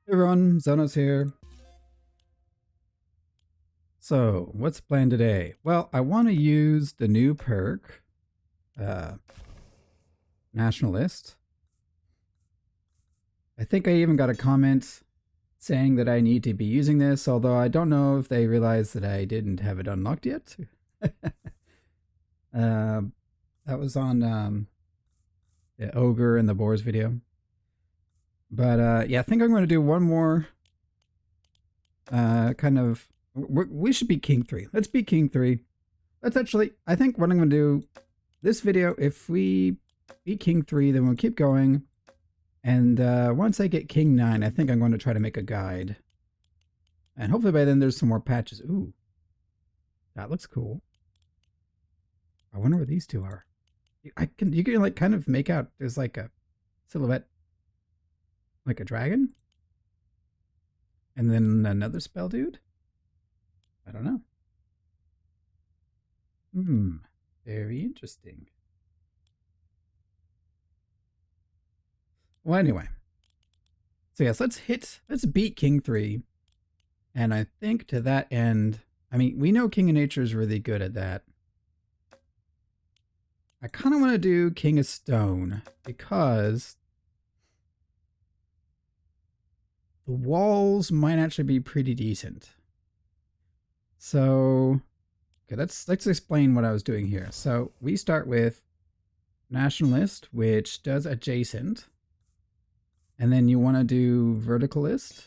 Hey everyone, Zhonos here. So, what's the plan today? Well, I want to use the new perk, uh, Nationalist. I think I even got a comment saying that I need to be using this, although I don't know if they realized that I didn't have it unlocked yet. uh, that was on the Ogre and the Boars video. But yeah, I think I'm going to do one more kind of... We should be King 3. Let's be King 3. Let's actually... I think what I'm going to do... This video, if we beat King 3, then we'll keep going. And once I get King 9, I think I'm going to try to make a guide. And hopefully by then there's some more patches. Ooh. That looks cool. I wonder where these two are. You can like kind of make out there's like a silhouette. Like a dragon? And then another spell dude? I don't know. Very interesting. Well, anyway. So yes, let's beat King 3. And I think to that end, I mean, we know King of Nature is really good at that. I kind of want to do King of Stone because the walls might actually be pretty decent. So, okay, let's explain what I was doing here. So we start with Nationalist, which does adjacent. And then you want to do verticalist.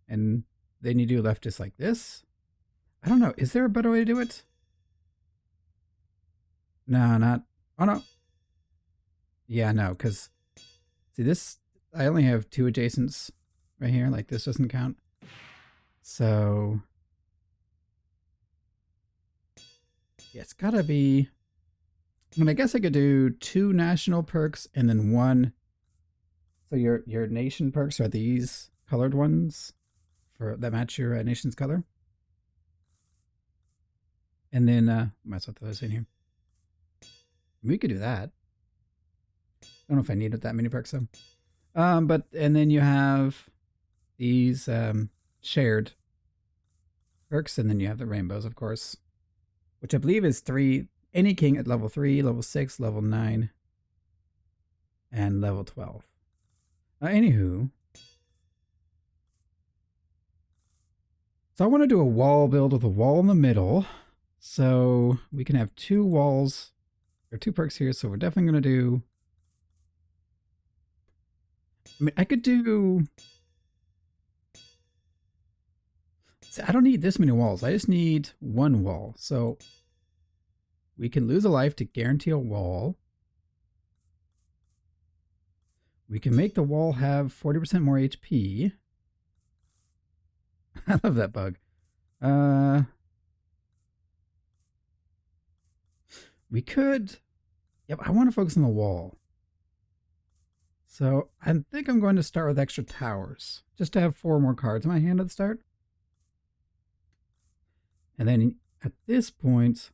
And then you do leftist like this. I don't know. Is there a better way to do it? No, not. Oh, no. Yeah, no, because see this, I only have 2 adjacents right here. Like this doesn't count. So yeah, it's gotta be. I mean, I guess I could do 2 national perks and then 1. So your nation perks are these colored ones for that match your nation's color. And then might as well throw this in here. We could do that. I don't know if I needed that many perks though. But and then you have these shared perks, and then you have the rainbows, of course, which I believe is 3. Any king at level 3, level 6, level 9, and level 12. Anywho, so I want to do a wall build with a wall in the middle, so we can have 2 walls. There are 2 perks here, so we're definitely going to do. I mean, I could do. See, I don't need this many walls. I just need 1 wall. So we can lose a life to guarantee a wall. We can make the wall have 40% more HP. I love that bug. We could. Yep, I want to focus on the wall. So I think I'm going to start with extra towers, just to have 4 more cards in my hand at the start. And then at this point,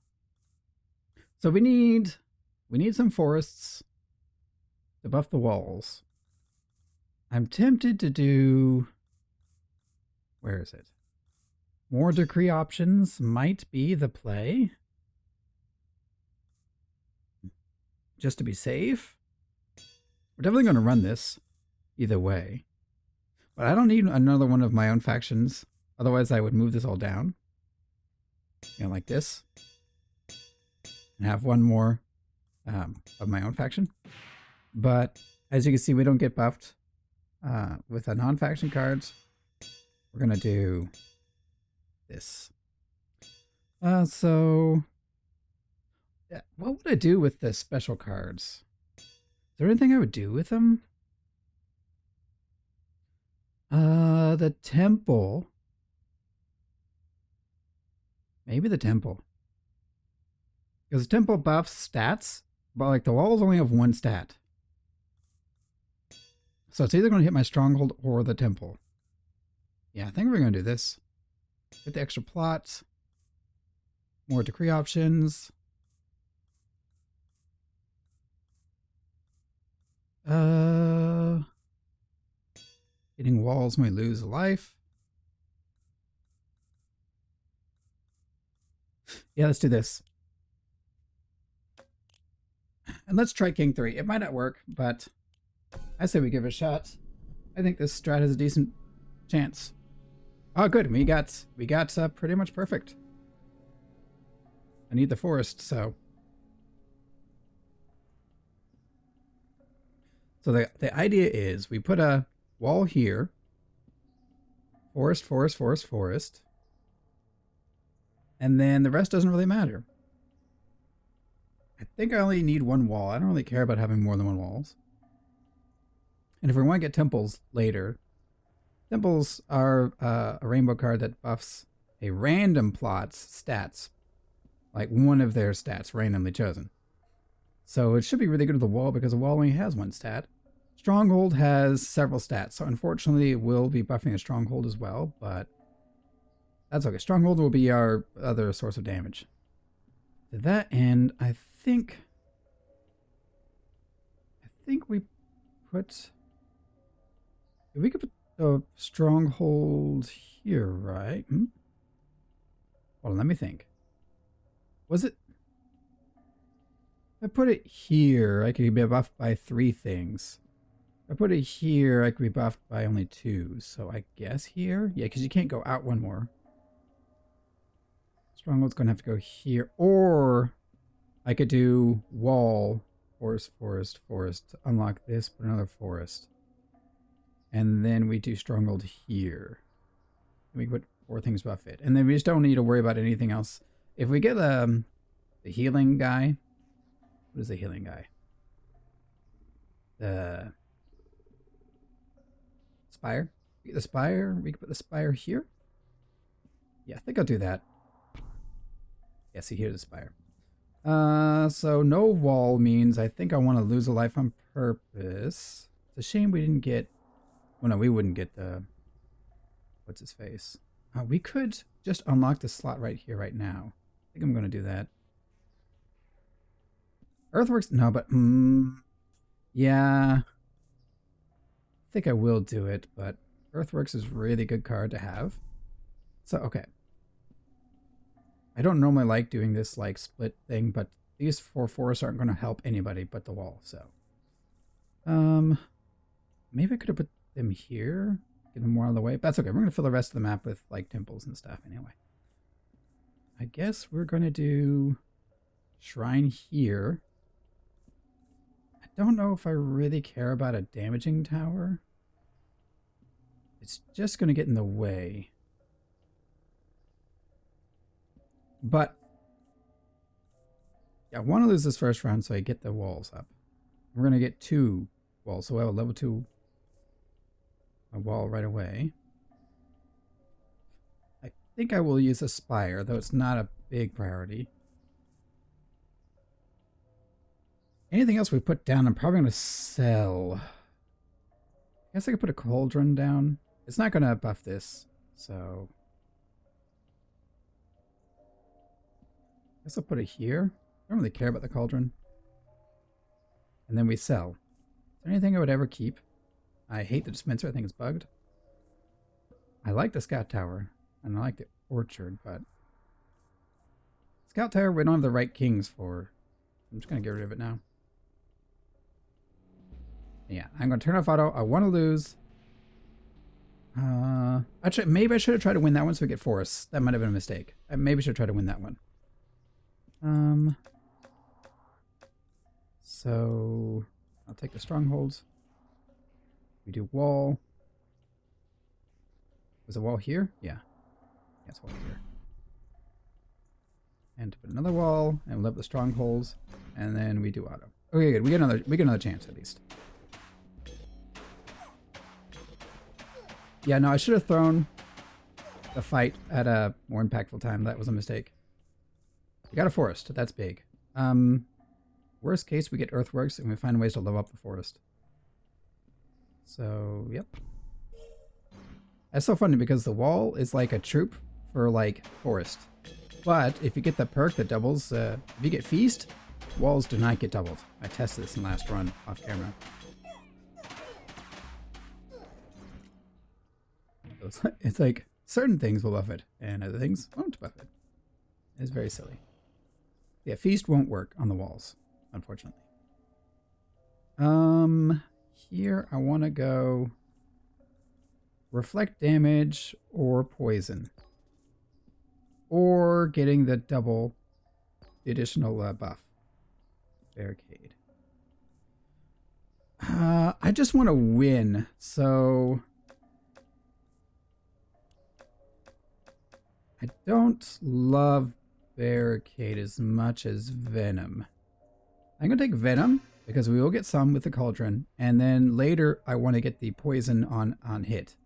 so we need some forests to buff the walls. I'm tempted to do, where is it? More decree options might be the play. Just to be safe. We're definitely going to run this either way. But I don't need another one of my own factions. Otherwise, I would move this all down. You know, like this. And have 1 more of my own faction. But as you can see, we don't get buffed with the non-faction cards. We're going to do this. So yeah, what would I do with the special cards? Is there anything I would do with them? The temple. Maybe the temple. Because the temple buffs stats, but like the walls only have 1 stat. So it's either going to hit my stronghold or the temple. Yeah, I think we're going to do this. Get the extra plots. More decree options. Hitting walls when we lose a life. Yeah, let's do this. And let's try King 3. It might not work, but I say we give it a shot. I think this strat has a decent chance. Oh, good. We got pretty much perfect. I need the forest, so. So the idea is we put a wall here. Forest, forest, forest, forest. And then the rest doesn't really matter. I think I only need one wall. I don't really care about having more than one walls. And if we want to get temples later, temples are a rainbow card that buffs a random plot's stats. Like one of their stats randomly chosen. So it should be really good with the wall because the wall only has one stat. Stronghold has several stats. So unfortunately it will be buffing a stronghold as well, but that's okay. Stronghold will be our other source of damage. To that end, I think we put... We could put the stronghold here, right? Well, let me think. Was it... If I put it here, I could be buffed by 3 things. If I put it here, I could be buffed by only 2. So I guess here? Yeah, because you can't go out one more. Stronghold's going to have to go here. Or I could do wall, forest, forest, forest. Unlock this, put another forest. And then we do stronghold here. And we put 4 things buff it. And then we just don't need to worry about anything else. If we get the healing guy. What is the healing guy? The spire? We get the spire. We can put the spire here. Yeah, I think I'll do that. Yeah, see, here's the spire. So no wall means I think I want to lose a life on purpose. It's a shame we didn't get... Well, no, we wouldn't get the... What's his face? We could just unlock the slot right here, right now. I think I'm going to do that. Earthworks? No, but... yeah. I think I will do it, but Earthworks is a really good card to have. So, okay. I don't normally like doing this, like, split thing, but these 4 forests aren't going to help anybody but the wall, so... maybe I could have put them here. Get them more out of the way. But that's okay. We're going to fill the rest of the map with, like, temples and stuff anyway. I guess we're going to do shrine here. I don't know if I really care about a damaging tower. It's just going to get in the way. But yeah, I want to lose this first round so I get the walls up. We're going to get 2 walls, so we'll have a level 2 wall right away. I think I will use a spire, though it's not a big priority. Anything else we put down, I'm probably going to sell. I guess I could put a cauldron down. It's not going to buff this, so... I guess I'll put it here. I don't really care about the cauldron. And then we sell. Is there anything I would ever keep? I hate the dispenser. I think it's bugged. I like the scout tower. And I like the orchard, but... Scout tower, we don't have the right kings for. I'm just going to get rid of it now. Yeah, I'm going to turn off auto. I want to lose. Actually, maybe I should have tried to win that one so we get forests. That might have been a mistake. I maybe should have tried to win that one. So I'll take the strongholds. We do wall. Was the wall here? Yeah. Yes, wall here. And put another wall, and we'll have the strongholds, and then we do auto. Okay, good. We get another chance at least. Yeah, no, I should have thrown the fight at a more impactful time. That was a mistake. We got a forest. That's big. Worst case, we get earthworks, and we find ways to level up the forest. So, yep. That's so funny because the wall is like a troop for like forest. But if you get the perk that doubles, if you get feast, walls do not get doubled. I tested this in last run off camera. So it's like certain things will buff it and other things won't buff it. It's very silly. Yeah, feast won't work on the walls, unfortunately. Here I want to go reflect damage or poison. Or getting the double, the additional buff. Barricade. I just want to win, so I don't love Barricade as much as Venom. I'm going to take Venom because we will get some with the Cauldron, and then later I want to get the poison on hit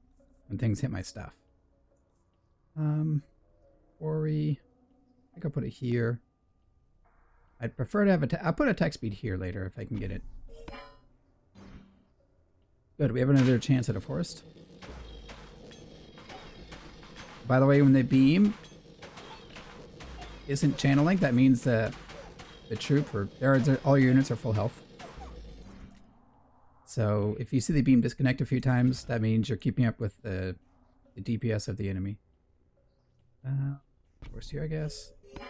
when things hit my stuff. Ori, I think I'll put it here. I'd prefer to have I'll put attack speed here later if I can get it. Good, we have another chance at a forest. By the way, when the beam isn't channeling, that means the troop or all your units are full health. So if you see the beam disconnect a few times, that means you're keeping up with the DPS of the enemy. Forest here, I guess. So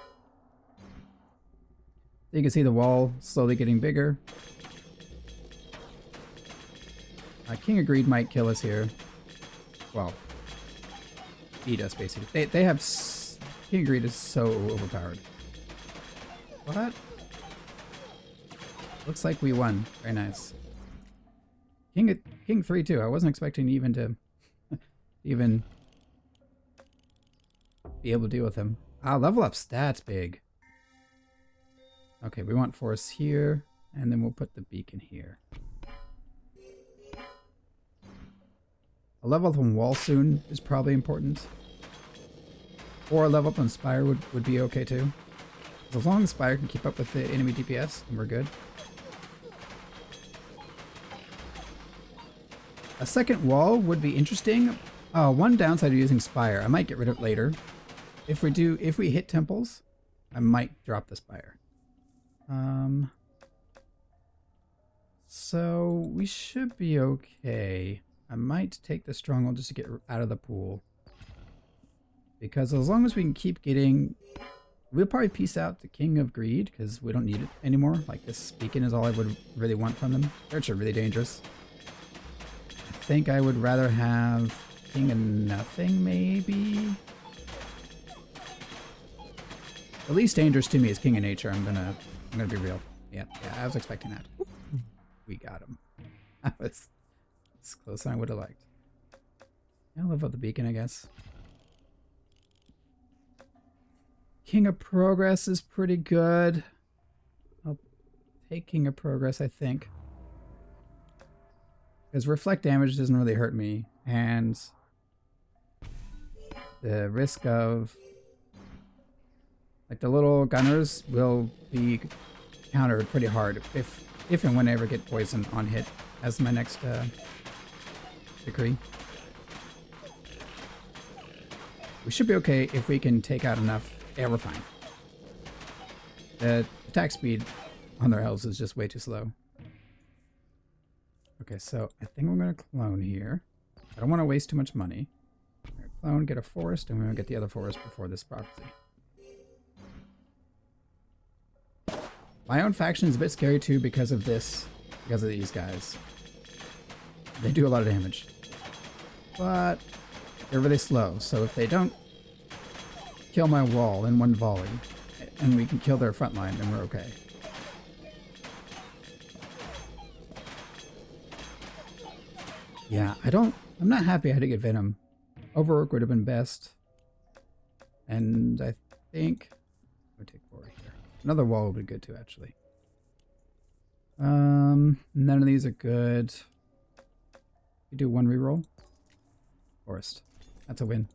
you can see the wall slowly getting bigger. King of Greed might kill us here. Well, eat us basically. They have King of Greed is so overpowered. What? Looks like we won. Very nice. King 3 too. I wasn't expecting even to even be able to deal with him. Level up stats big. Okay, we want force here, and then we'll put the beacon here. A level up on wall soon is probably important. Or a level up on Spire would be okay too. As long as Spire can keep up with the enemy DPS, then we're good. A second wall would be interesting. One downside of using Spire, I might get rid of it later. If we hit temples, I might drop the Spire. So we should be okay. I might take the stronghold just to get out of the pool. Because as long as we can keep getting... We'll probably peace out the King of Greed, because we don't need it anymore. Like, this beacon is all I would really want from them. They're actually really dangerous. I think I would rather have King of Nothing, maybe? The least dangerous to me is King of Nature. I'm gonna be real. Yeah, I was expecting that. We got him. That was as close as I would have liked. I'll live with the beacon, I guess. King of Progress is pretty good. I'll take King of Progress, I think. Because reflect damage doesn't really hurt me, and the risk of... Like, the little gunners will be countered pretty hard if and when I ever get poison on hit as my next decree. We should be okay if we can take out enough. Yeah, we're fine. The attack speed on their elves is just way too slow. Okay, so I think we're going to clone here. I don't want to waste too much money. We're going to clone, get a forest, and we're going to get the other forest before this prophecy. My own faction is a bit scary too because of this, because of these guys. They do a lot of damage. But they're really slow, so if they don't kill my wall in one volley, and we can kill their front line, then we're okay. Yeah, I'm not happy I had to get Venom. Overwork would have been best. And I think... I'll take 4 here. Another wall would be good too, actually. None of these are good. You do 1 reroll. Forest. That's a win.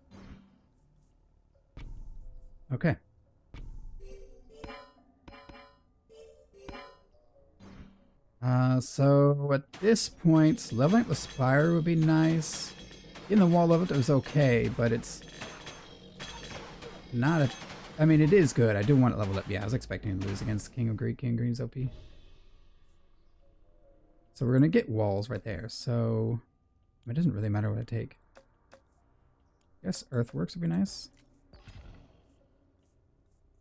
Okay. So at this point, leveling up the Spire would be nice. In the wall level, it was okay, but it's not a... I mean, it is good. I do want it leveled up. Yeah, I was expecting to lose against King of Greed. King of Greed's OP. So we're going to get walls right there. So it doesn't really matter what I take. Guess earthworks would be nice.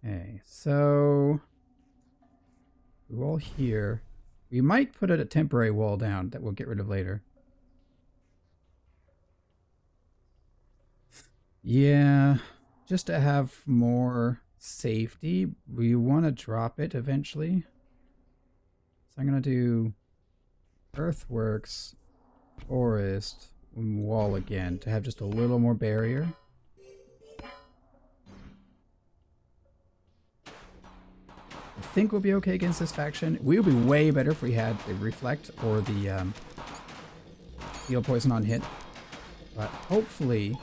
Okay, so wall here. We might put a temporary wall down that we'll get rid of later. Yeah, just to have more safety, we want to drop it eventually. So I'm going to do earthworks, forest, and wall again to have just a little more barrier. I think we'll be okay against this faction. We would be way better if we had the reflect or the heal poison on hit. But hopefully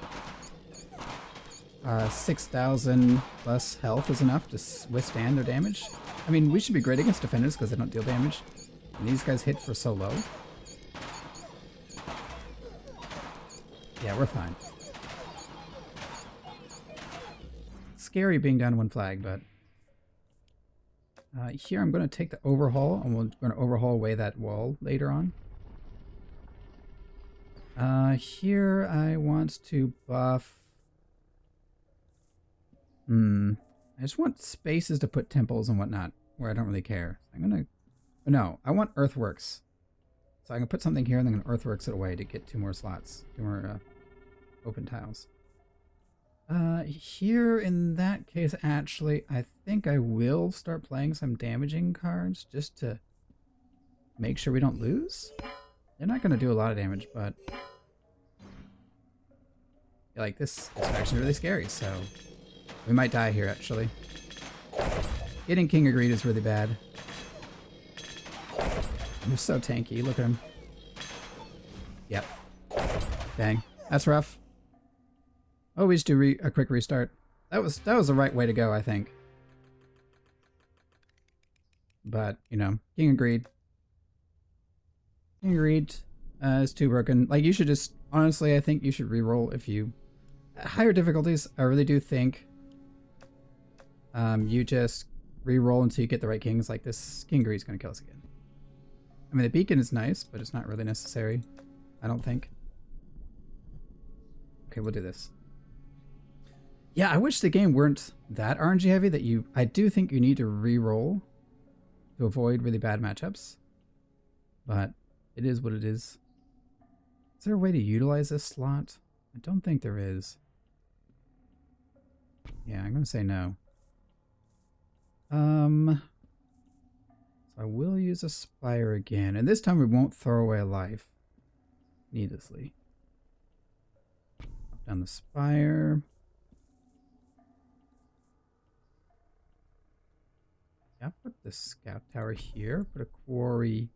6,000 plus health is enough to withstand their damage. I mean, we should be great against defenders because they don't deal damage. And these guys hit for so low. Yeah, we're fine. Scary being down one flag, but here I'm going to take the overhaul, and we're going to overhaul away that wall later on. Here I want to buff. I just want spaces to put temples and whatnot where I don't really care. I'm gonna. No, I want earthworks. So I can put something here and then I'm gonna earthworks it away to get 2 more slots, 2 more open tiles. Here in that case, actually, I think I will start playing some damaging cards just to make sure we don't lose. They're not gonna do a lot of damage, but like this is actually really scary, so we might die here actually. Getting King of Greed is really bad. They're so tanky, look at him. Yep. Dang. That's rough. Always do a quick restart. That was the right way to go, I think. But, you know, King of Greed. King of Greed is too broken. Like, you should just, honestly, I think you should reroll if you... Higher difficulties, I really do think you just re-roll until you get the right kings. Like this King Greed's gonna kill us again. I mean, the beacon is nice, but it's not really necessary, I don't think. Okay, we'll do this. Yeah, I wish the game weren't that RNG heavy that I do think you need to re-roll to avoid really bad matchups. But it is what it is. Is there a way to utilize this slot? I don't think there is. Yeah, I'm gonna say no. So I will use a Spire again, and this time we won't throw away a life needlessly. Up down the Spire. Yeah, put the Scout Tower here, put a Quarry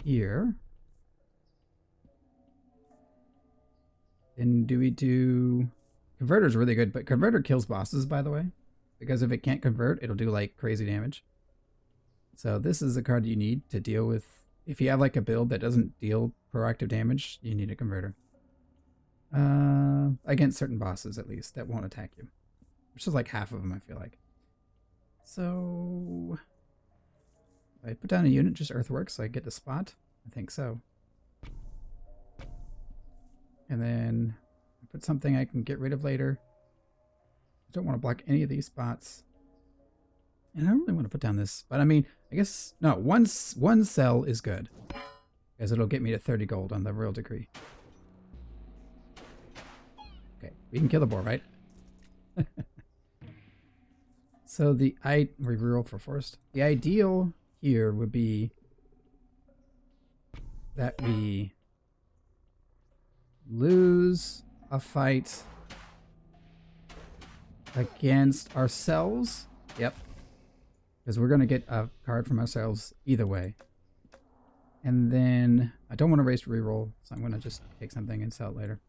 here. Then do we do... Converter's really good, but Converter kills bosses, by the way. Because if it can't convert, it'll do like crazy damage. So this is the card you need to deal with. If you have like a build that doesn't deal proactive damage, you need a Converter. Against certain bosses, at least, that won't attack you. Which is like half of them, I feel like. So... If I put down a unit, just earthworks, so I get the spot? I think so. And then I put something I can get rid of later. I don't want to block any of these spots. And I don't really want to put down this, but I mean, I guess, no, one cell is good. Because it'll get me to 30 gold on the Royal Decree. Okay, we can kill the boar, right? So we reroll for forest. The ideal here would be that we lose a fight against ourselves. Yep. Because we're going to get a card from ourselves either way. And then I don't want to waste reroll, so I'm going to just take something and sell it later.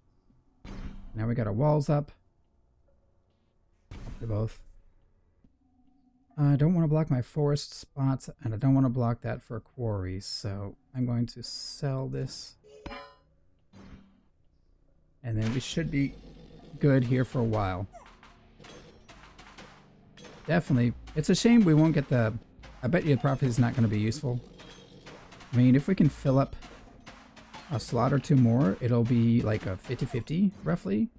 Now we got our walls up. They're both. I don't want to block my forest spots, and I don't want to block that for quarries, so I'm going to sell this. And then we should be good here for a while. Definitely. It's a shame we won't get the... I bet you the prophecy is not going to be useful. I mean, if we can fill up a slot or two more, it'll be like a 50-50, roughly.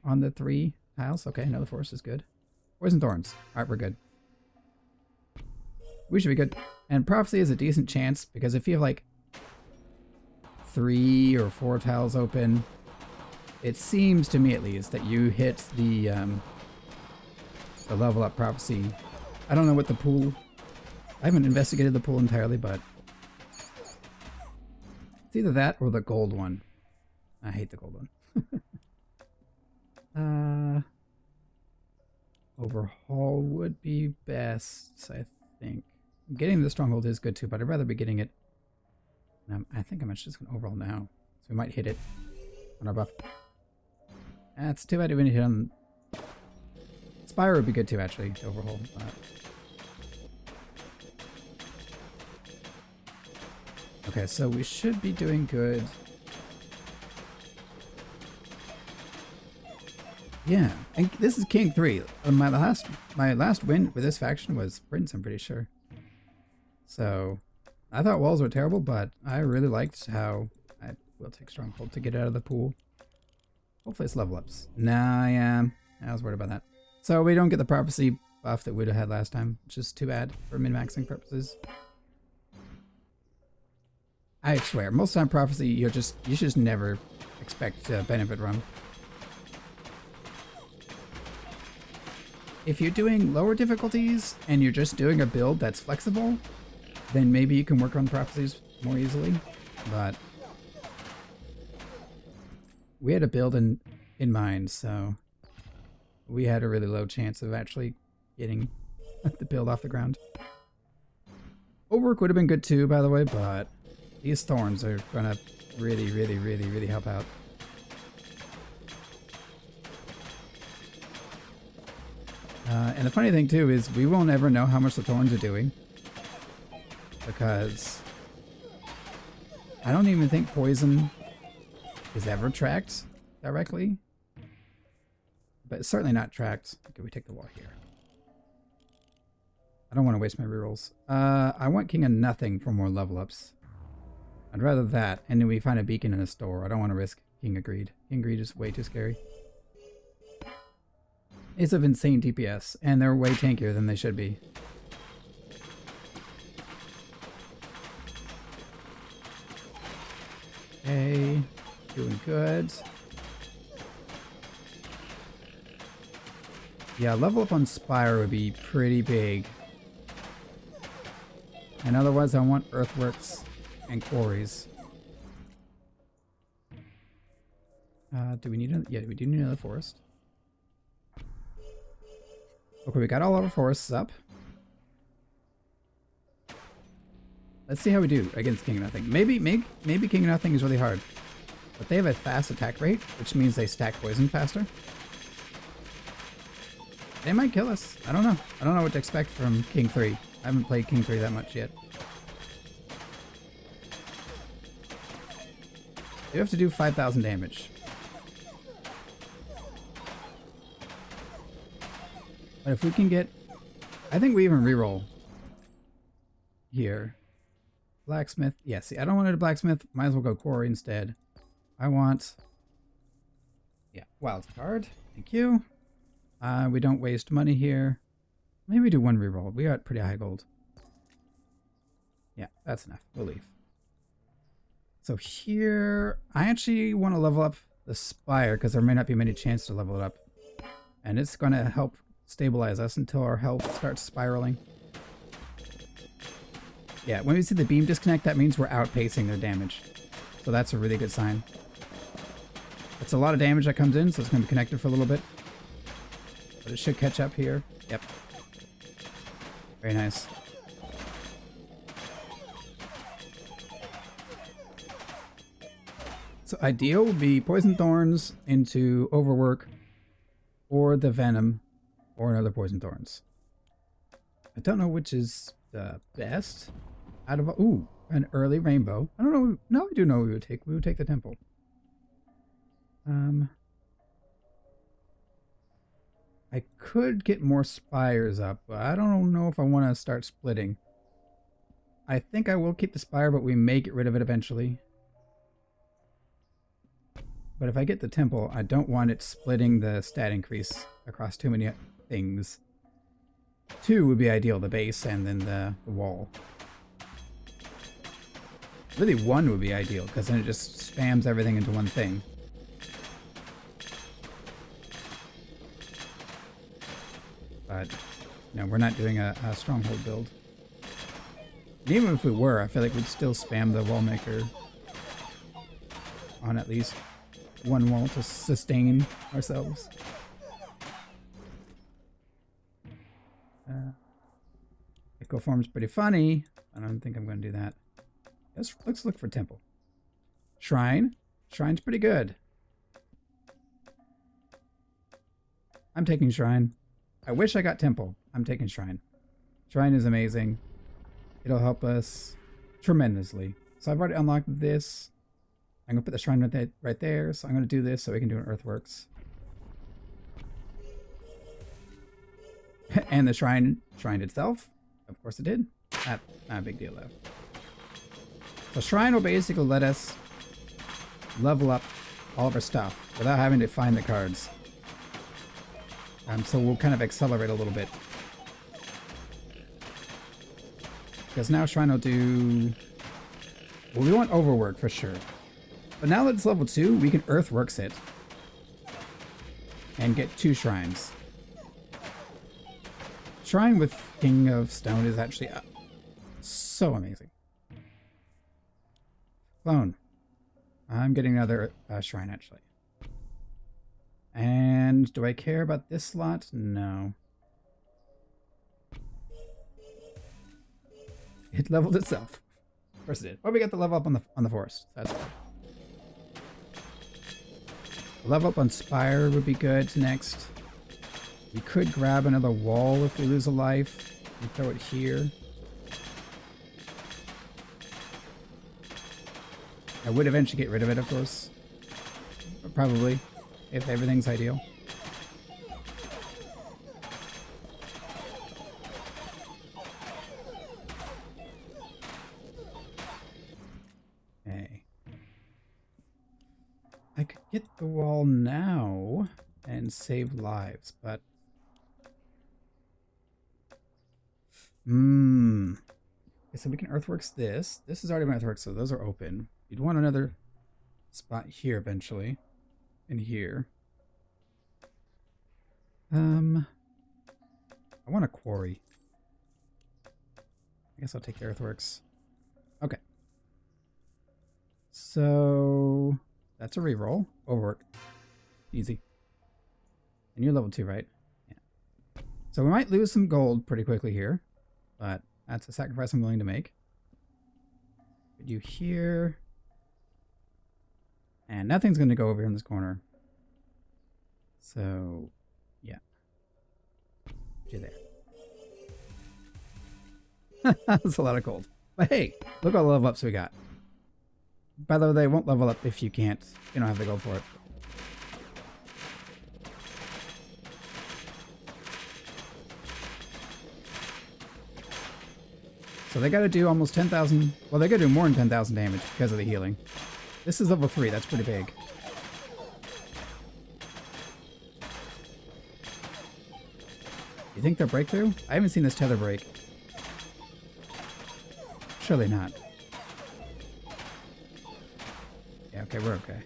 on the 3 tiles. Okay, another forest is good. Poison thorns. Alright, we're good. We should be good. And prophecy is a decent chance because if you have like 3 or 4 tiles open, it seems to me at least that you hit the level up prophecy. I don't know what the pool. I haven't investigated the pool entirely, but it's either that or the gold one. I hate the gold one. Overhaul would be best, I think. Getting the stronghold is good too, but I'd rather be getting it. I think I'm just going to overhaul now. So we might hit it on our buff. That's too bad we didn't hit on... Spire would be good too, actually, to overhaul. Okay, so we should be doing good. Yeah, and this is King 3. My last win with this faction was Prince, I'm pretty sure. So, I thought walls were terrible, but I really liked how I will take Stronghold to get out of the pool. Hopefully it's level ups. Nah, yeah, I was worried about that. So we don't get the prophecy buff that we'd have had last time, which is too bad for min-maxing purposes. I swear, most of the time prophecy, you should just never expect to benefit from. If you're doing lower difficulties and you're just doing a build that's flexible, then maybe you can work on prophecies more easily. But we had a build in mind, so we had a really low chance of actually getting the build off the ground. Overwork would have been good too, by the way, but these thorns are gonna really help out. And the funny thing too is we won't ever know how much the thorns are doing, because I don't even think poison is ever tracked directly, but it's certainly not tracked. Okay, we take the wall here. I don't want to waste my rerolls. I want King of Nothing for more level ups. I'd rather that, and then we find a beacon in the store. I don't want to risk King of Greed. King of Greed is way too scary. It's of insane DPS, and they're way tankier than they should be. Okay, doing good. Yeah, level up on Spire would be pretty big. And otherwise I want Earthworks and Quarries. Do we need another? Yeah, we do need another forest. Okay, we got all our forests up. Let's see how we do against King of Nothing. Maybe King of Nothing is really hard. But they have a fast attack rate, which means they stack poison faster. They might kill us. I don't know. I don't know what to expect from King 3. I haven't played King 3 that much yet. You have to do 5,000 damage. But if we can get... I think we even reroll here. Blacksmith. Yeah, see, I don't want it a blacksmith. Might as well go quarry instead. I want... Yeah, wild card. Thank you. We don't waste money here. Maybe do one reroll. We got pretty high gold. Yeah, that's enough. We'll leave. So here... I actually want to level up the Spire because there may not be many chances to level it up. And it's going to help stabilize us until our health starts spiraling. Yeah, when we see the beam disconnect, that means we're outpacing their damage. So that's a really good sign. It's a lot of damage that comes in, so it's going to be connected for a little bit. But it should catch up here. Yep. Very nice. So ideal would be Poison Thorns into Overwork, or the Venom, or another Poison Thorns. I don't know which is the best out of... Ooh, an early Rainbow. I don't know. No, I do know we would take. We would take the Temple. I could get more Spires up, but I don't know if I want to start splitting. I think I will keep the Spire, but we may get rid of it eventually. But if I get the temple, I don't want it splitting the stat increase across too many things. 2 would be ideal, the base and then the wall. Really 1 would be ideal, because then it just spams everything into one thing. But no, we're not doing a stronghold build. And even if we were, I feel like we'd still spam the wall maker on at least one wall to sustain ourselves. Echo form's pretty funny. I don't think I'm going to do that. Let's look for temple. Shrine. Shrine's pretty good. I'm taking shrine. I wish I got temple. I'm taking shrine. Shrine is amazing. It'll help us tremendously. So I've already unlocked this. I'm going to put the shrine right there. So I'm going to do this so we can do an earthworks. And the shrine shrined itself. Of course it did. Not a big deal though. So shrine will basically let us level up all of our stuff without having to find the cards. So we'll kind of accelerate a little bit. Because now shrine will do... Well, we want overwork for sure. But now that it's level 2, we can earthworks it. And get 2 shrines. Shrine with King of Stone is actually so amazing. Clone. I'm getting another shrine actually. And do I care about this slot? No. It leveled itself. Of course it did. Well, we got the level up on the forest. That's fine. Level up on Spire would be good next. We could grab another wall if we lose a life and throw it here. I would eventually get rid of it, of course. Probably, if everything's ideal. Okay. I could get the wall now and save lives, but... Okay, so we can earthworks this. This is already my earthworks, so those are open. You'd want another spot here eventually. In here. I want a quarry. I guess I'll take the earthworks. Okay. So that's a reroll. Overwork. Easy. And you're level 2, right? Yeah. So we might lose some gold pretty quickly here. But that's a sacrifice I'm willing to make. Put you here. And nothing's going to go over here in this corner. So, yeah. Put you there. That's a lot of gold. But hey, look all the level ups we got. By the way, they won't level up if you can't. You don't have the gold for it. So they gotta do almost 10,000. Well, they gotta do more than 10,000 damage because of the healing. This is level 3. That's pretty big. You think they'll break through? I haven't seen this tether break. Surely not. Yeah, okay, we're okay.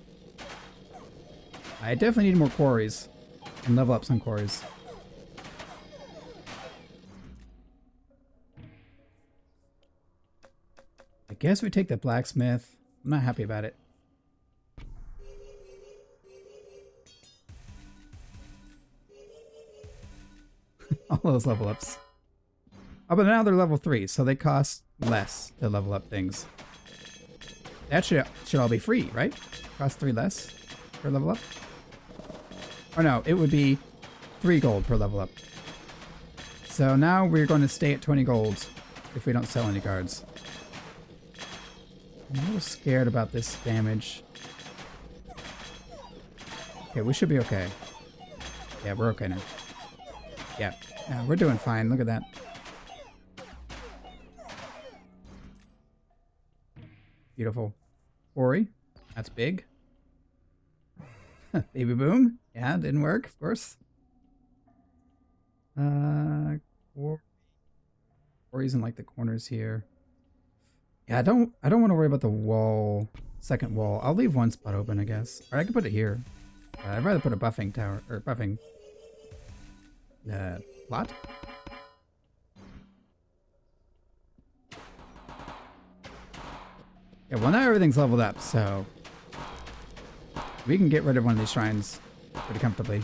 I definitely need more quarries and level up some quarries. I guess we take the blacksmith. I'm not happy about it. All those level ups. Oh, but now they're level 3, so they cost less to level up things. That should all be free, right? Cost 3 less per level up? Or no, it would be 3 gold per level up. So now we're going to stay at 20 gold if we don't sell any cards. I'm a little scared about this damage. Okay, we should be okay. Yeah, we're okay now. Yeah, no, we're doing fine. Look at that. Beautiful. Quarry. That's big. Baby boom. Yeah, didn't work, of course. Quarries in like the corners here. Yeah, I don't want to worry about the wall, second wall. I'll leave one spot open, I guess. Or I could put it here. I'd rather put a buffing tower, or buffing plot. Yeah, well now everything's leveled up, so we can get rid of one of these shrines pretty comfortably.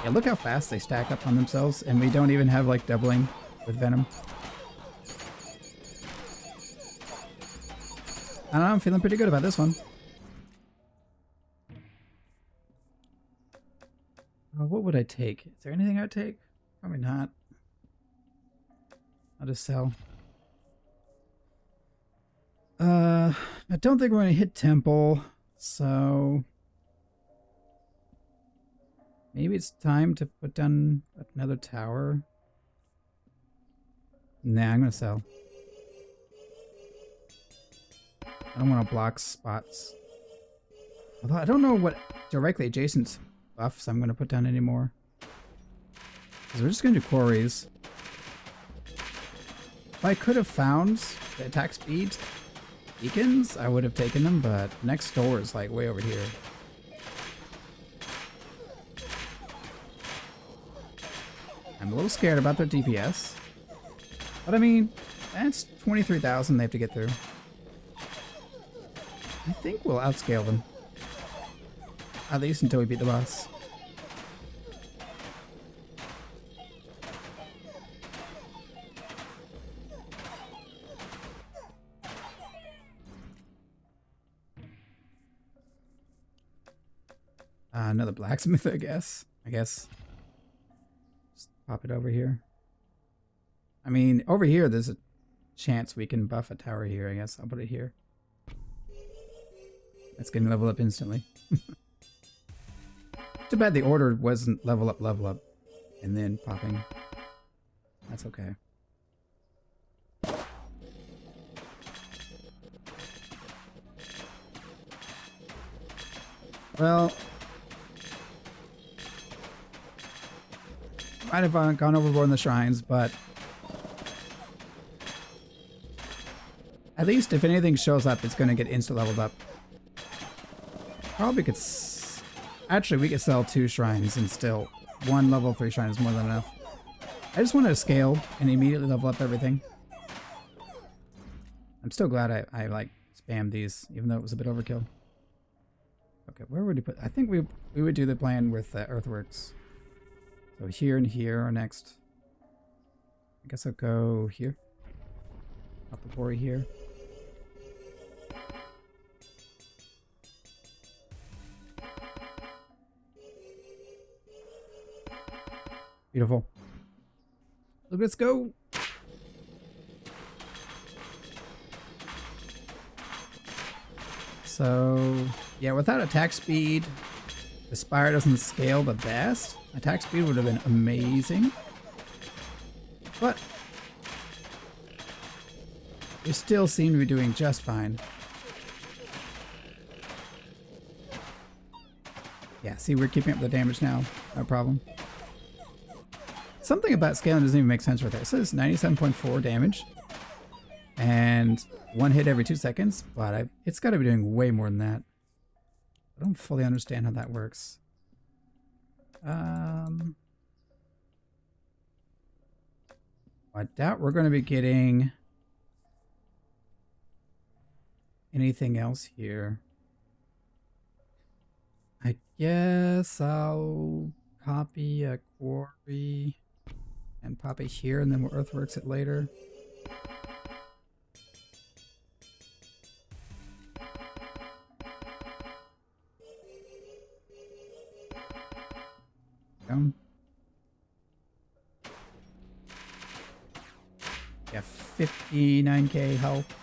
Yeah, look how fast they stack up on themselves, and we don't even have like doubling with Venom. I don't know, I'm feeling pretty good about this one. What would I take? Is there anything I'd take? Probably not. I'll just sell. I don't think we're going to hit Temple, so maybe it's time to put down another tower. Nah, I'm going to sell. I don't want to block spots. Although I don't know what directly adjacent buffs I'm going to put down anymore. Because we're just going to do quarries. If I could have found the attack speed beacons, I would have taken them, but next door is like way over here. I'm a little scared about their DPS. But I mean, that's 23,000 they have to get through. I think we'll outscale them. At least until we beat the boss. Another blacksmith, I guess. Just pop it over here. I mean, over here, there's a chance we can buff a tower here, I guess. I'll put it here. That's getting leveled up instantly. Too bad the order wasn't level up, and then popping. That's okay. Well, might have gone overboard in the shrines, but at least if anything shows up, it's going to get insta-leveled up. Probably could... Actually, we could sell 2 shrines and still... 1 level 3 shrine is more than enough. I just wanted to scale and immediately level up everything. I'm still glad I like, spammed these, even though it was a bit overkill. Okay, where would we put... I think we would do the plan with Earthworks. So here and here are next. I guess I'll go here. Up the quarry here. Beautiful. Look, let's go. So, yeah, without attack speed, the Spire doesn't scale the best. Attack speed would have been amazing. But we still seem to be doing just fine. Yeah, see, we're keeping up the damage now. No problem. Something about scaling doesn't even make sense right there. It says 97.4 damage. And 1 hit every 2 seconds. But it's got to be doing way more than that. I don't fully understand how that works. I doubt we're going to be getting anything else here. I guess I'll copy a quarry and pop it here, and then we'll Earthworks it later. Down. Yeah, 59k health.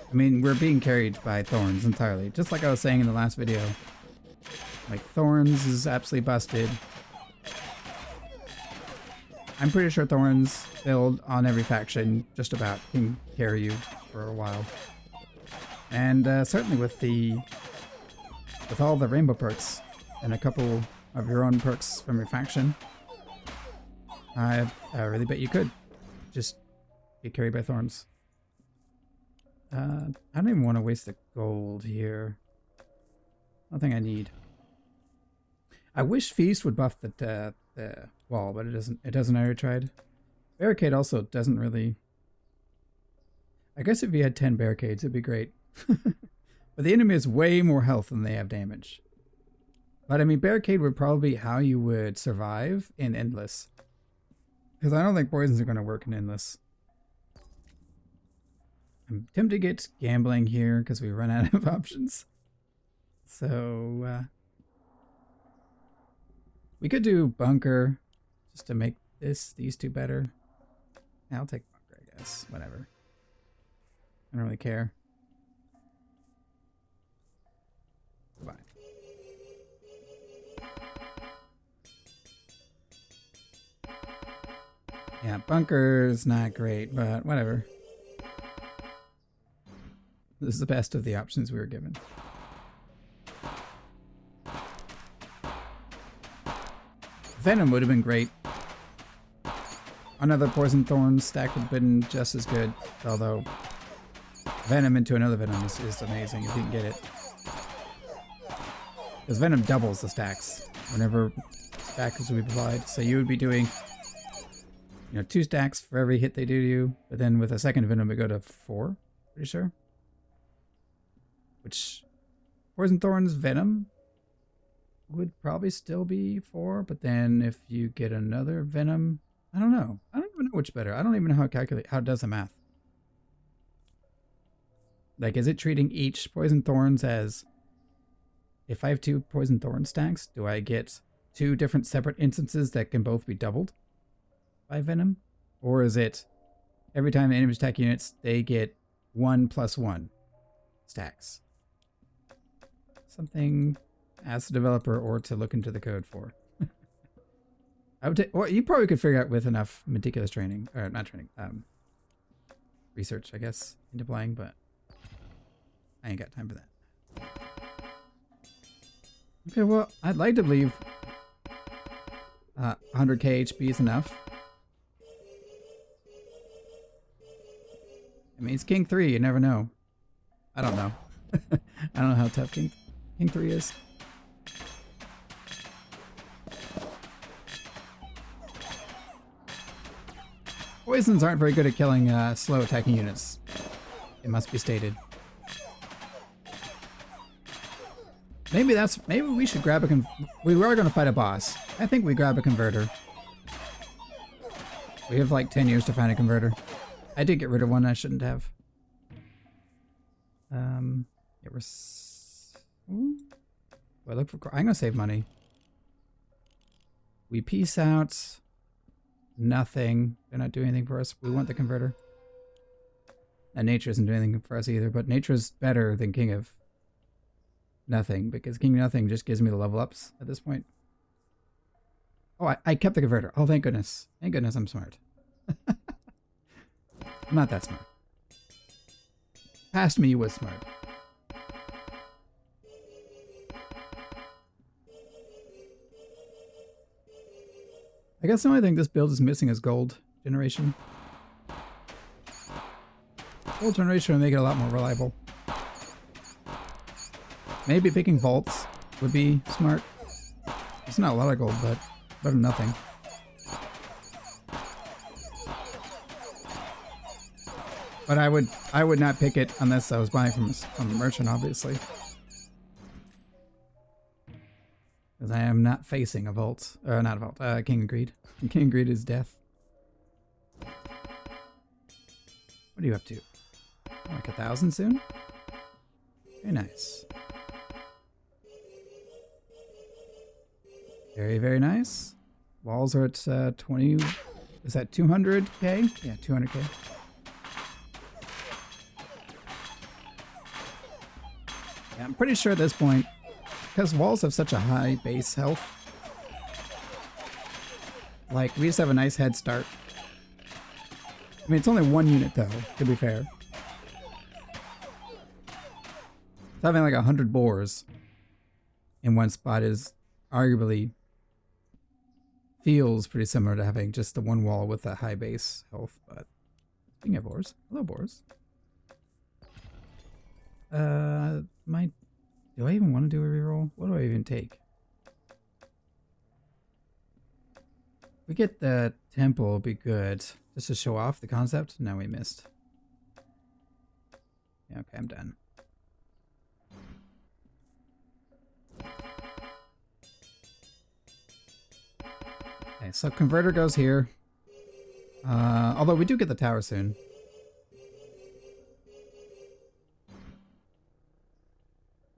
I mean, we're being carried by Thorns entirely, just like I was saying in the last video. Like, Thorns is absolutely busted. I'm pretty sure Thorns build on every faction just about can carry you for a while. And certainly with all the rainbow perks and a couple of your own perks from your faction, I really bet you could just get carried by Thorns. I don't even want to waste the gold here. Nothing I need. I wish Feast would buff the wall, but it doesn't. It doesn't. I already tried. Barricade also doesn't really. I guess if you had 10 barricades, it'd be great. But the enemy has way more health than they have damage. But I mean, barricade would probably be how you would survive in Endless. Because I don't think poisons are going to work in Endless. I'm tempted to get gambling here because we run out of options. So, we could do bunker just to make these two better. Yeah, I'll take bunker, I guess. Whatever. I don't really care. Goodbye. Yeah, bunker's not great, but whatever. This is the best of the options we were given. Venom would have been great. Another Poison Thorn stack would have been just as good, although Venom into another Venom is amazing if you can get it. Because Venom doubles the stacks whenever stackers would be applied. So you would be doing, 2 stacks for every hit they do to you, but then with a second Venom we go to 4, pretty sure. Which Poison Thorn's Venom would probably still be 4, but then if you get another Venom, I don't know. I don't even know which better. I don't even know how it does the math. Like, is it treating each Poison Thorns as, if I have 2 Poison Thorn stacks, do I get 2 different separate instances that can both be doubled by Venom? Or is it every time the enemy attack units, they get 1+1 stacks? Something as a developer or to look into the code for. I would well, you probably could figure out with enough meticulous training, or not training, research, I guess, into playing, but I ain't got time for that. Okay, well, I'd like to believe 100k HP is enough. I mean, it's King 3, you never know. I don't know. I don't know how tough King 3 is. Poisons aren't very good at killing slow attacking units. It must be stated. Maybe we should grab we are going to fight a boss. I think we grab a converter. We have like 10 years to find a converter. I did get rid of one I shouldn't have. Yeah, I look for. I'm gonna save money. We peace out. Nothing. They're not doing anything for us. We want the converter. And nature isn't doing anything for us either. But nature's better than King of Nothing, because King of Nothing just gives me the level ups at this point. Oh, I kept the converter. Oh, thank goodness. Thank goodness I'm smart. I'm not that smart. Past me was smart. I guess the only thing this build is missing is gold generation. Gold generation would make it a lot more reliable. Maybe picking vaults would be smart. It's not a lot of gold, but better than nothing. But I would not pick it unless I was buying from a merchant, obviously. Because I am not facing a vault. Not a vault. King of Greed. King of Greed is death. What are you up to? Like 1,000 soon? Very nice. Very, very nice. Walls are at 20... Is that 200k? Yeah, 200k. Yeah, I'm pretty sure at this point, because walls have such a high base health, Like, we just have a nice head start. I mean, it's only 1 unit though, to be fair. Having like 100 boars in one spot is arguably feels pretty similar to having just the one wall with a high base health. But speaking of boars, hello boars. Do I even want to do a reroll? What do I even take? If we get the temple, it'll be good. Just to show off the concept. No, we missed. Yeah, okay, I'm done. Okay, so converter goes here. Although we do get the tower soon.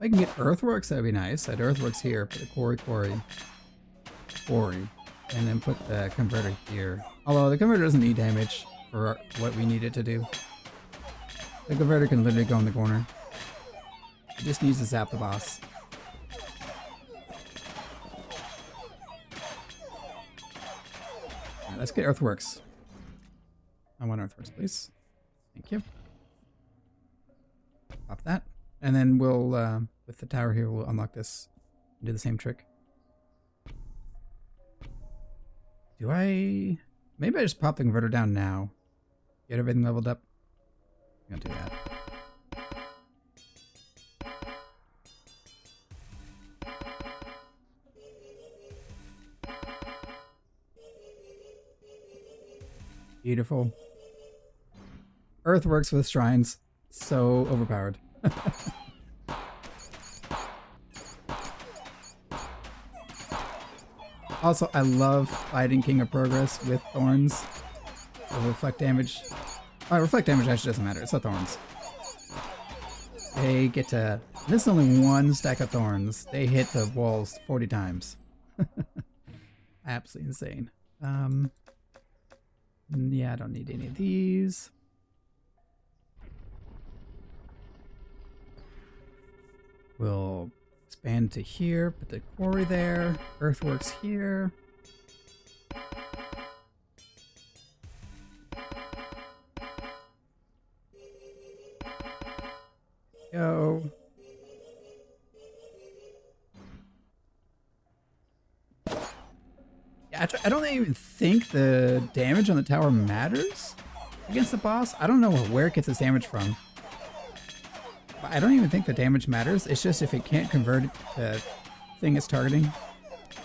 If I can get earthworks, that'd be nice. I'd earthworks here, put the quarry, and then put the converter here. Although the converter doesn't need damage for what we need it to do. The converter can literally go in the corner. It just needs to zap the boss. Alright, let's get earthworks. I want earthworks, please. Thank you. Pop that. And then we'll, with the tower here, we'll unlock this and do the same trick. Do I... Maybe I just pop the converter down now. Get everything leveled up. I'm gonna do that. Beautiful. Earthworks with shrines. So overpowered. Also, I love fighting King of Progress with thorns. The reflect damage. Oh, reflect damage actually doesn't matter. It's the thorns. They get to... This is only one stack of thorns. They hit the walls 40 times. Absolutely insane. Yeah, I don't need any of these. We'll expand to here, put the quarry there, earthworks here. Go. Yeah, I don't even think the damage on the tower matters against the boss. I don't know where it gets its damage from. I don't even think the damage matters. It's just if it can't convert the thing it's targeting,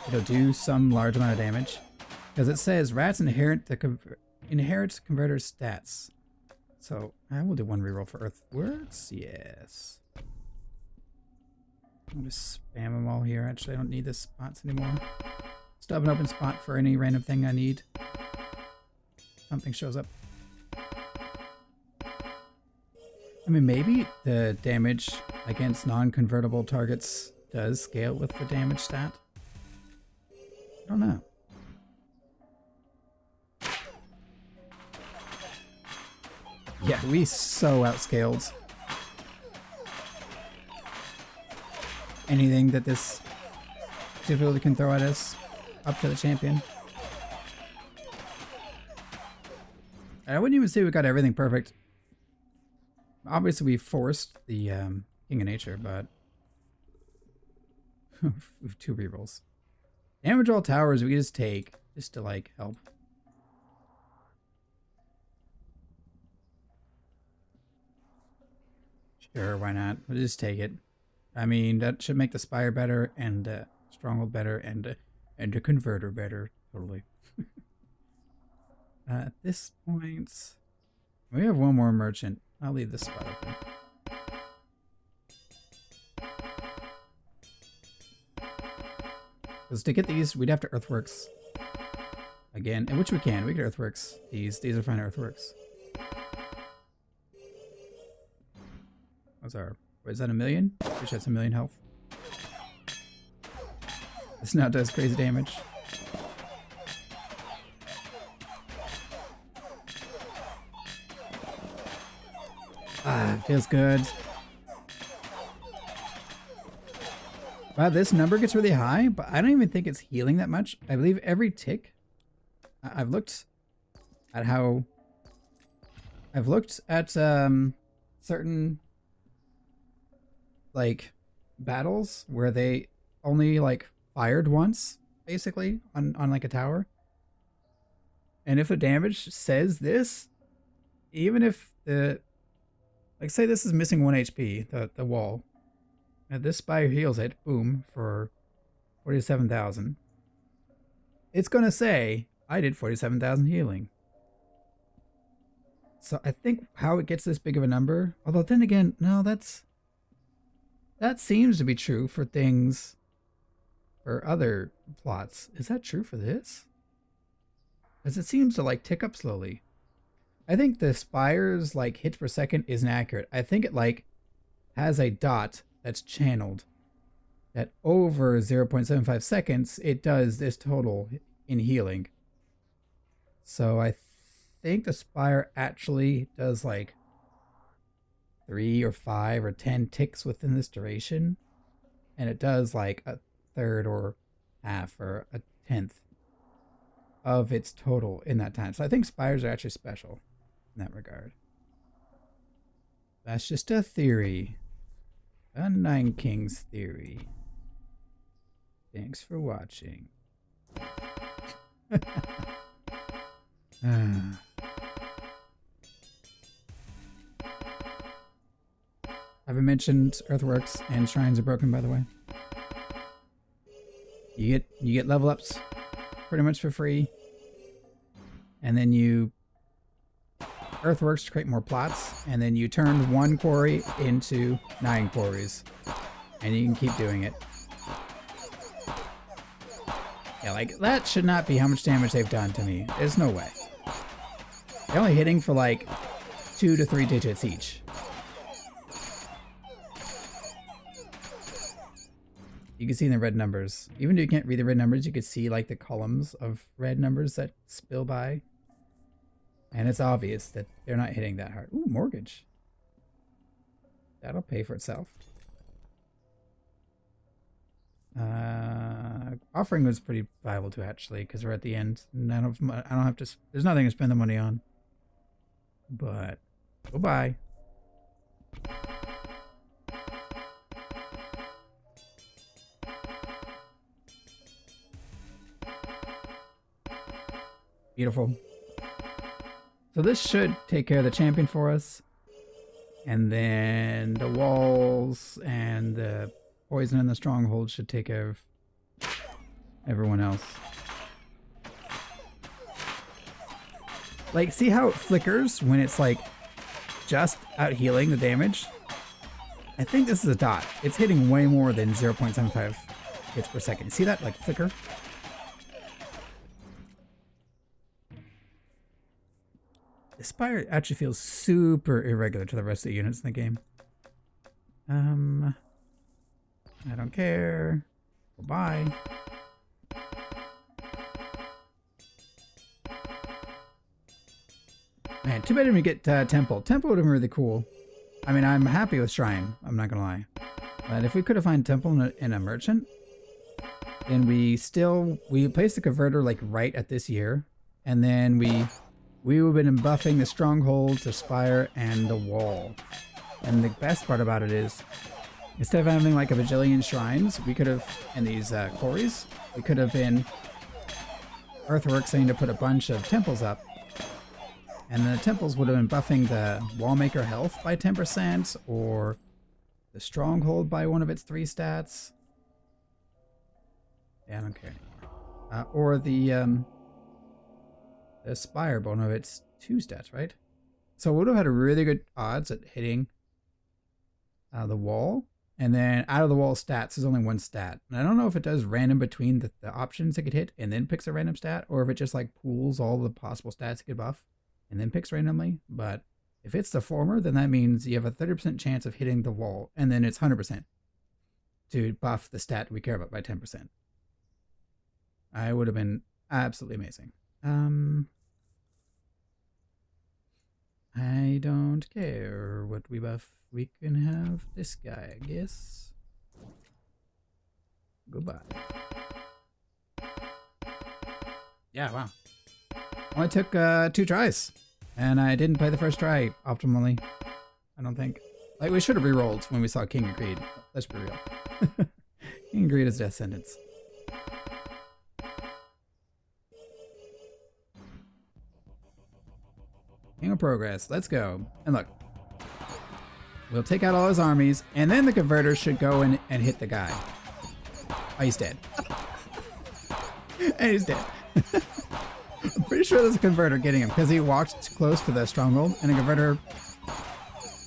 it'll do some large amount of damage. Because it says rats inherit converter's stats. So I will do one reroll for earthworks. Yes. I'll just spam them all here. Actually, I don't need the spots anymore. Still have an open spot for any random thing I need. Something shows up. I mean, maybe the damage against non-convertible targets does scale with the damage stat. I don't know. Yeah, we so outscaled anything that this difficulty can throw at us up to the champion. I wouldn't even say we got everything perfect. Obviously, we forced the King of Nature, but 2 rerolls. Damage all towers we just take just to like help. Sure, why not? We'll just take it. I mean, that should make the Spire better and Stronghold better and the Converter better. Totally. At this point, we have one more merchant. I'll leave this spot open. Because to get these, we'd have to earthworks again, and which we can. We get earthworks. These are fine earthworks. What's our? Is that 1,000,000? Which has 1,000,000 health. This now does crazy damage. Ah, feels good. Wow, this number gets really high, but I don't even think it's healing that much. I believe every tick I've looked at how... I've looked at certain like battles where they only like fired once, basically, on like a tower. And if the damage says this, even if the, like, say this is missing 1 HP, the wall, and this spire heals it, boom, for 47,000, it's gonna say, I did 47,000 healing. So I think how it gets this big of a number, although then again, no, that seems to be true for things, for other plots. Is that true for this? Because it seems to like tick up slowly. I think the spire's like hits per second isn't accurate. I think it like has a dot that's channeled that over 0.75 seconds, it does this total in healing. So I think the spire actually does like 3 or 5 or 10 ticks within this duration. And it does like a third or half or a tenth of its total in that time. So I think spires are actually special in that regard. That's just a theory. A Nine Kings theory. Thanks for watching. Haven't mentioned earthworks and shrines are broken, by the way. You get level ups pretty much for free, and then you earthworks to create more plots, and then you turn 1 quarry into 9 quarries, and you can keep doing it. Yeah, like that should not be how much damage they've done to me. There's no way. They're only hitting for like 2 to 3 digits each. You can see in the red numbers. Even though you can't read the red numbers, you can see like the columns of red numbers that spill by. And it's obvious that they're not hitting that hard. Ooh, mortgage. That'll pay for itself. Offering was pretty viable too, actually, because we're at the end. And I don't have to, there's nothing to spend the money on. But, goodbye. Beautiful. So this should take care of the champion for us. And then the walls and the poison and the stronghold should take care of everyone else. Like, see how it flickers when it's like just out healing the damage? I think this is a dot. It's hitting way more than 0.75 hits per second. See that like flicker? The spire actually feels super irregular to the rest of the units in the game. I don't care. Goodbye. Man, too bad I didn't get Temple. Temple would have been really cool. I mean, I'm happy with Shrine. I'm not gonna lie. But if we could have found Temple in a Merchant, then we placed the Converter like right at this year. And then we would have been buffing the Stronghold, the Spire, and the Wall. And the best part about it is, instead of having like a bajillion shrines, we could have, in these quarries, we could have been Earthworks saying to put a bunch of temples up. And the temples would have been buffing the Wallmaker health by 10%, or the Stronghold by one of its 3 stats. Yeah, I don't care anymore. Or the Spire by one of its 2 stats, right? So we would have had a really good odds at hitting the wall. And then out of the wall stats, there's only 1 stat. And I don't know if it does random between the options it could hit and then picks a random stat, or if it just like pools all the possible stats it could buff and then picks randomly. But if it's the former, then that means you have a 30% chance of hitting the wall, and then it's 100% to buff the stat we care about by 10%. I would have been absolutely amazing. I don't care what we buff. We can have this guy, I guess. Goodbye. Yeah, wow. Only took 2 tries. And I didn't play the first try optimally. I don't think. Like, we should have re-rolled when we saw King of Greed. Let's be real. King of Greed is death sentence. King of Progress. Let's go. And look. We'll take out all his armies, and then the converter should go in and hit the guy. Oh, he's dead. And he's dead. I'm pretty sure there's a converter getting him, because he walked close to the stronghold, and a converter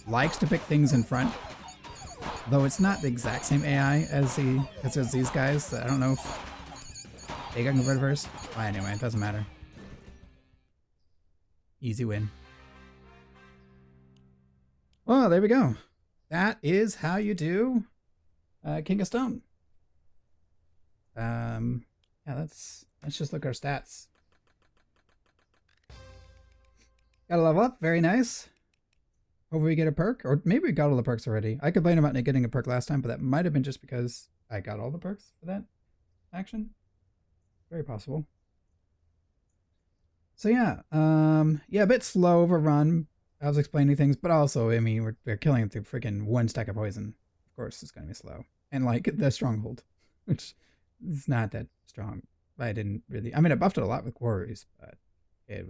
likes to pick things in front. Though it's not the exact same AI as these guys. I don't know if they got converted first. Well, anyway, it doesn't matter. Easy win. Well, there we go. That is how you do King of Stone. Yeah, let's just look at our stats. Got a level up, very nice. Hopefully we get a perk, or maybe we got all the perks already. I complained about not getting a perk last time, but that might have been just because I got all the perks for that action. Very possible. So yeah, yeah, a bit slow of a run. I was explaining things, but also, I mean, we're killing it through freaking 1 stack of poison. Of course, it's gonna be slow. And like the stronghold, which is not that strong. I didn't really. I mean, I buffed it a lot with quarries, but it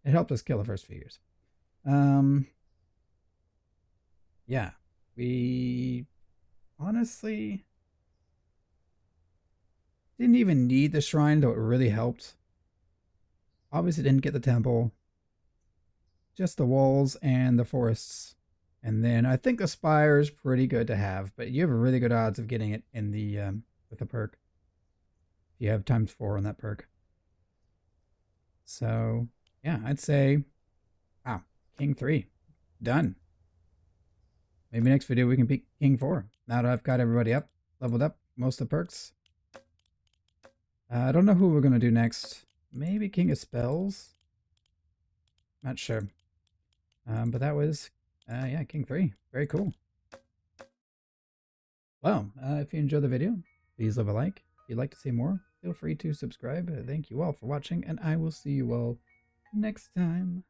helped us kill the first few years. Yeah, we honestly didn't even need the shrine, though it really helped. Obviously didn't get the temple, just the walls and the forests. And then I think the spire is pretty good to have, but you have a really good odds of getting it in the with the perk. You have ×4 on that perk. So yeah, I'd say, wow, King 3, done. Maybe next video we can beat King 4. Now that I've got everybody up, leveled up, most of the perks. I don't know who we're going to do next. Maybe King of Spells? Not sure. But that was, yeah, King 3. Very cool. Well, if you enjoyed the video, please leave a like. If you'd like to see more, feel free to subscribe. Thank you all for watching, and I will see you all next time.